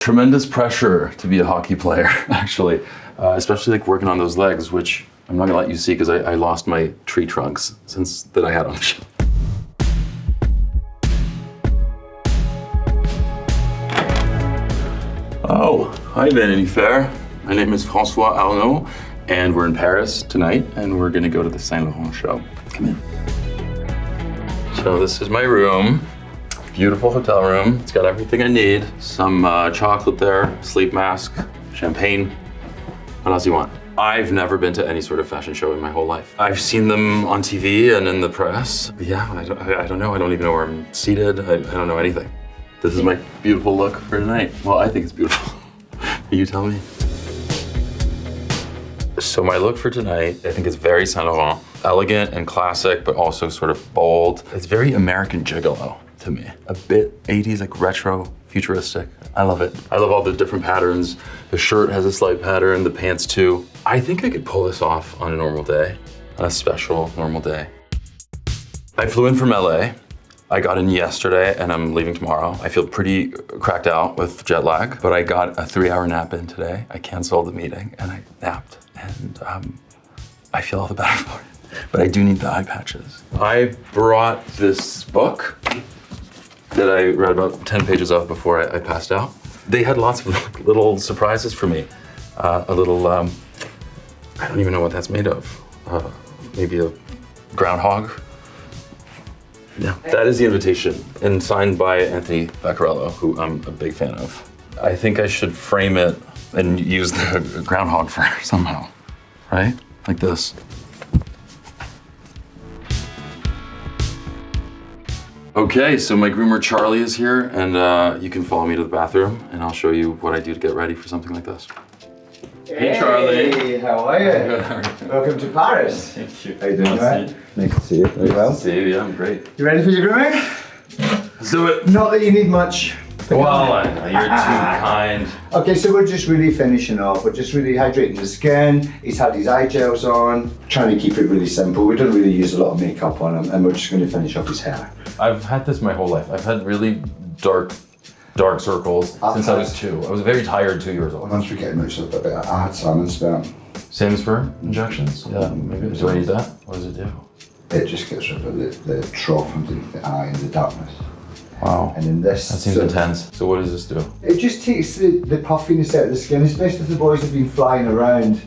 Tremendous pressure to be a hockey player, actually, especially like working on those legs, which I'm not gonna let you see because I lost my tree trunks since that I had on the show. Oh, hi Vanity Fair. My name is François Arnaud, and we're in Paris tonight, and we're gonna go to the Saint Laurent show. Come in. So this is my room. Beautiful hotel room. It's got everything I need. Some chocolate there, sleep mask, champagne. What else do you want? I've never been to any sort of fashion show in my whole life. I've seen them on TV and in the press. Yeah, I don't know. I don't even know where I'm seated. I don't know anything. This is my beautiful look for tonight. Well, I think it's beautiful. You tell me. So my look for tonight, I think is very Saint Laurent. Elegant and classic, but also sort of bold. It's very American Gigolo to me. A bit 80s, like retro, futuristic. I love it. I love all the different patterns. The shirt has a slight pattern, the pants too. I think I could pull this off on a normal day, on a special normal day. I flew in from LA. I got in yesterday and I'm leaving tomorrow. I feel pretty cracked out with jet lag, but I got a 3-hour nap in today. I canceled the meeting and I napped, and I feel all the better for it. But I do need the eye patches. I brought this book that I read about 10 pages of before I passed out. They had lots of little surprises for me. A little, I don't even know what that's made of. Maybe a groundhog. Yeah, that is the invitation, and signed by Anthony Vaccarello, who I'm a big fan of. I think I should frame it and use the groundhog fur somehow, right? Like this. Okay, so my groomer Charlie is here, and you can follow me to the bathroom, and I'll show you what I do to get ready for something like this. Hey Charlie. Hey, how are you? Good, how are you? Welcome to Paris. Thank you. How you doing, right? Nice to see you. Very well. Nice to see you, yeah, I'm great. You ready for your grooming? Let's do it. Not that you need much. Well, you're too kind. Okay, so we're just really finishing off. We're just really hydrating the skin. He's had his eye gels on. Trying to keep it really simple. We don't really use a lot of makeup on him, and we're just going to finish off his hair. I've had this my whole life. I've had really dark circles since I was 2. I was very tired 2 years old. Once we get him out of a bit, I had salmon sperm. Same as for injections? Yeah, maybe. Do I need that? What does it do? It just gets rid of the trough underneath the eye and the darkness. Wow. And in this, that seems intense. So what does this do? It just takes the puffiness out of the skin, especially if the boys have been flying around.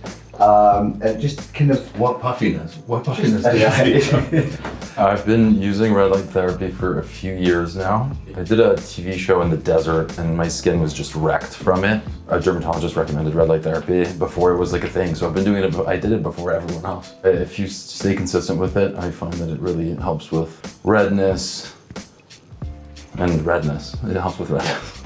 It just kind of... What puffiness? What puffiness do you I've been using red light therapy for a few years now. I did a TV show in the desert and my skin was just wrecked from it. A dermatologist recommended red light therapy before it was like a thing, so I've been doing it, I did it before everyone else. If you stay consistent with it, I find that it really helps with redness and redness. It helps with redness.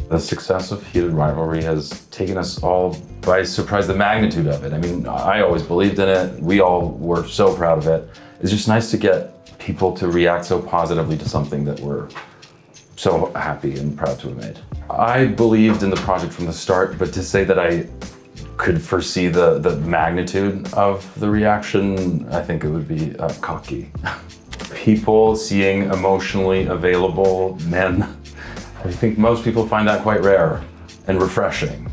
The success of Heated Rivalry has taken us all by surprise, the magnitude of it. I mean, I always believed in it. We all were so proud of it. It's just nice to get people to react so positively to something that we're so happy and proud to have made. I believed in the project from the start, but to say that I could foresee the magnitude of the reaction, I think it would be cocky. People seeing emotionally available men, I think most people find that quite rare and refreshing.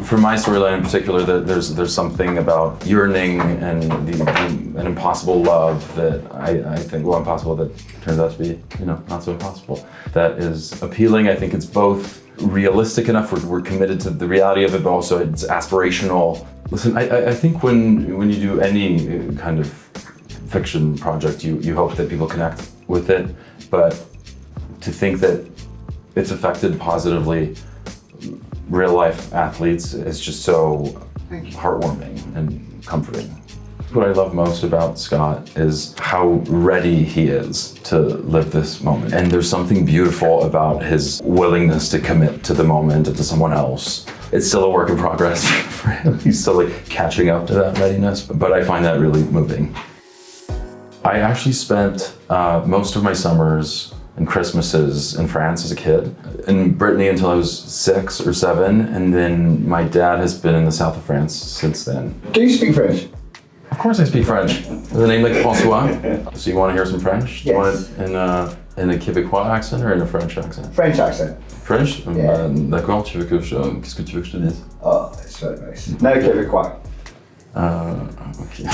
For my storyline in particular, there's something about yearning and an impossible love that I think, well, impossible that turns out to be, not so impossible. That is appealing. I think it's both realistic enough, we're committed to the reality of it, but also it's aspirational. Listen, I think when you do any kind of fiction project, you hope that people connect with it, but to think that it's affected positively real life athletes is just so heartwarming and comforting. What I love most about Scott is how ready he is to live this moment. And there's something beautiful about his willingness to commit to the moment and to someone else. It's still a work in progress for him. He's still like catching up to that readiness, but I find that really moving. I actually spent most of my summers and Christmases in France as a kid, in Brittany until I was 6 or 7, and then my dad has been in the south of France since then. Do you speak French? Of course I speak French. With a name like François. So you want to hear some French? Yes. Do you want it in a Quebecois accent or in a French accent? French accent. French? Yeah. D'accord, tu veux que qu'est-ce que tu veux que je te dise? Oh, it's so nice. No, Québécois. Ok.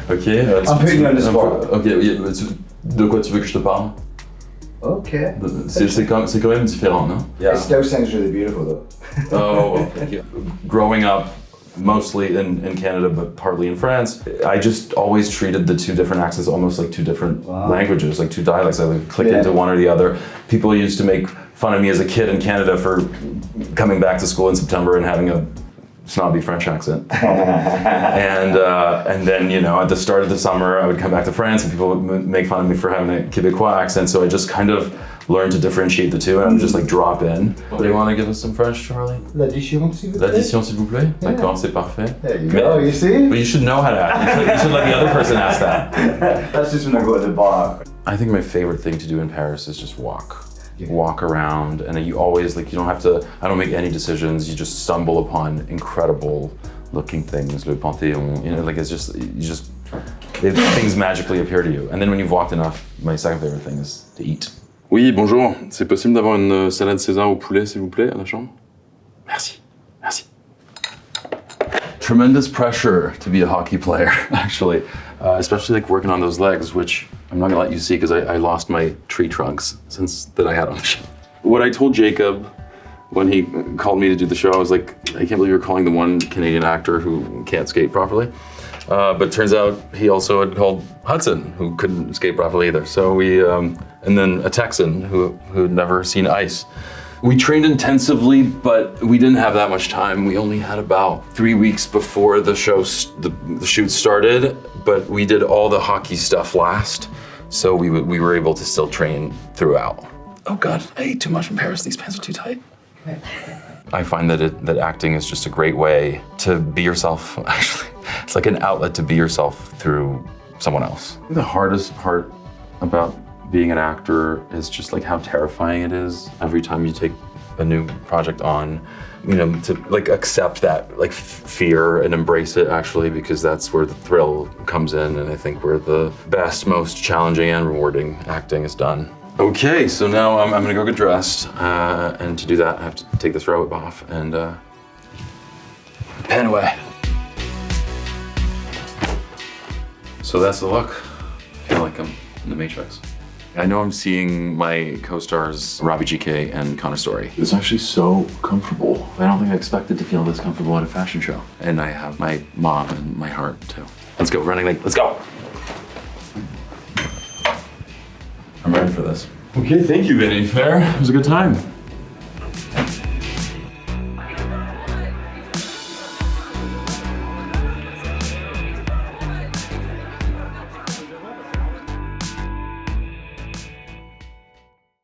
Ok. I'm putting you on the spot. Ok, de quoi tu veux que je te parle? Okay. C'est quand même différent, non? It still sounds really beautiful though. Oh, thank you. Growing up, mostly in Canada, but partly in France, I just always treated the two different accents almost like two different languages, like two dialects. I would click into one or the other. People used to make fun of me as a kid in Canada for coming back to school in September and having a snobby French accent. And then, you know, at the start of the summer, I would come back to France and people would make fun of me for having a Québécois accent. So I just kind of learned to differentiate the two and I would just like drop in. Do you want to give us some French, Charlie? L'addition, s'il vous plaît. L'addition, s'il vous plaît? D'accord, c'est parfait. There you go, you see? But you should know how to act. You should let the other person ask that. That's just when I go to the bar. I think my favorite thing to do in Paris is just walk. Walk around, and you always, like, you don't have to, I don't make any decisions, you just stumble upon incredible looking things, le Panthéon, you know, like, things magically appear to you. And then when you've walked enough, my second favorite thing is to eat. Oui, bonjour. C'est possible d'avoir une salade César au poulet, s'il vous plaît, à la chambre? Merci. Merci. Tremendous pressure to be a hockey player, actually. Especially like working on those legs, which I'm not gonna let you see because I lost my tree trunks since that I had on the show. What I told Jacob when he called me to do the show, I was like, I can't believe you're calling the one Canadian actor who can't skate properly. But turns out he also had called Hudson, who couldn't skate properly either. So we, and then a Texan who had never seen ice. We trained intensively, but we didn't have that much time. We only had about 3 weeks before the show, the shoot started, but we did all the hockey stuff last. So we were able to still train throughout. Oh God, I ate too much in Paris. These pants are too tight. I find that acting is just a great way to be yourself, actually. It's like an outlet to be yourself through someone else. The hardest part about being an actor is just like how terrifying it is every time you take a new project on, you know, to like accept that like fear and embrace it actually, because that's where the thrill comes in, and I think where the best, most challenging and rewarding acting is done. Okay, so now I'm gonna go get dressed, and to do that I have to take this robe off and pen away. So that's the look. I feel like I'm in the Matrix. I know I'm seeing my co-stars Robbie GK and Connor Story. It's actually so comfortable. I don't think I expected to feel this comfortable at a fashion show. And I have my mom in my heart too. Let's go, running late, let's go. I'm ready for this. Okay, thank you, Vanity Fair. It was a good time.